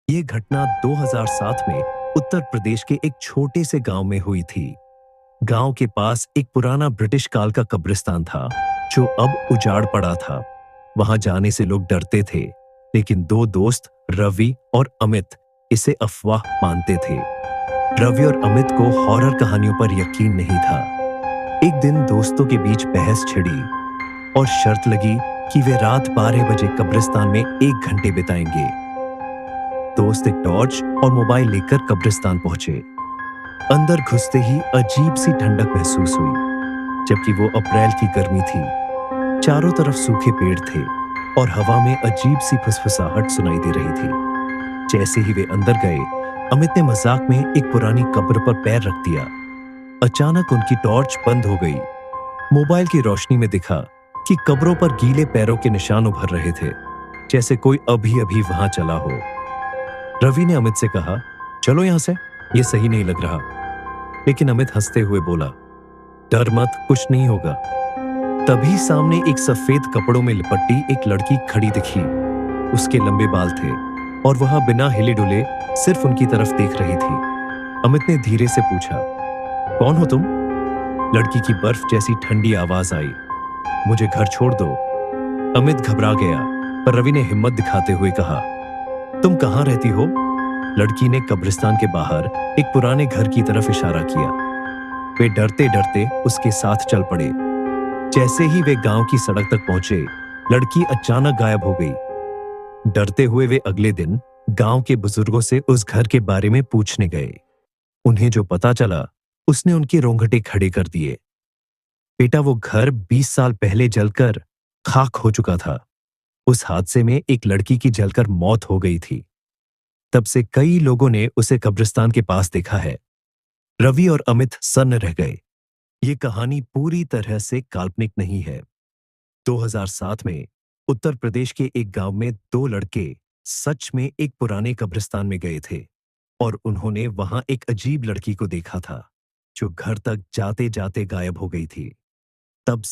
ये घटना 2007 में उत्तर प्रदेश के एक छोटे से गांव में हुई थी। गांव के पास एक पुराना ब्रिटिश काल का कब्रिस्तान था, जो अब उजाड़ पड़ा था। वहां जाने से लोग डरते थे, लेकिन दो दोस्त रवि और अमित इसे अफवाह मानते थे। रवि और अमित को हॉरर कहानियों पर यकीन नहीं था। एक दिन दोस्तों के बीच बहस छिड़ी और शर्त लगी कि वे रात 12 बजे कब्रिस्तान में 1 घंटे बिताएंगे। दोस्त एक टॉर्च और मोबाइल लेकर कब्रिस्तान पहुंचे। अंदर घुसते ही अजीब सी ठंडक महसूस हुई, जबकि वो अप्रैल की गर्मी थी। चारों तरफ सूखे पेड़ थे और हवा में अजीब सी फुसफुसाहट सुनाई दे रही थी। जैसे ही वे अंदर गए, अमित ने मजाक में एक पुरानी कब्र पर पैर रख दिया। अचानक उनकी टॉर्च बंद हो गई। मोबाइल की रोशनी में दिखा कि कब्रों पर गीले पैरों के निशान उभर रहे थे, जैसे कोई अभी अभी वहां चला हो। रवि ने अमित से कहा, चलो यहां से, ये सही नहीं लग रहा। लेकिन अमित हंसते हुए बोला, डर मत, कुछ नहीं होगा। तभी सामने एक सफेद कपड़ों में लिपटी एक लड़की खड़ी दिखी। उसके लंबे बाल थे और वह बिना हिले डुले सिर्फ उनकी तरफ देख रही थी। अमित ने धीरे से पूछा, कौन हो तुम? लड़की की बर्फ जैसी ठंडी आवाज आई, मुझे घर छोड़ दो। अमित घबरा गया, पर रवि ने हिम्मत दिखाते हुए कहा, तुम कहां रहती हो? लड़की ने कब्रिस्तान के बाहर एक पुराने घर की तरफ इशारा किया। वे डरते डरते उसके साथ चल पड़े। जैसे ही वे गांव की सड़क तक पहुंचे, लड़की अचानक गायब हो गई। डरते हुए वे अगले दिन गांव के बुजुर्गों से उस घर के बारे में पूछने गए। उन्हें जो पता चला, उसने उनके रोंगटे खड़े कर दिए। बेटा, वो घर 20 साल पहले जलकर खाक हो चुका था। उस हादसे में एक लड़की की जलकर मौत हो गई थी। तब से कई लोगों ने उसे कब्रिस्तान के पास देखा है। रवि और अमित सन्न रह गए। ये कहानी पूरी तरह से काल्पनिक नहीं है। 2007 में उत्तर प्रदेश के एक गांव में दो लड़के सच में एक पुराने कब्रिस्तान में गए थे और उन्होंने वहां एक अजीब लड़की को देखा था, जो घर तक जाते जाते गायब हो गई थी। तब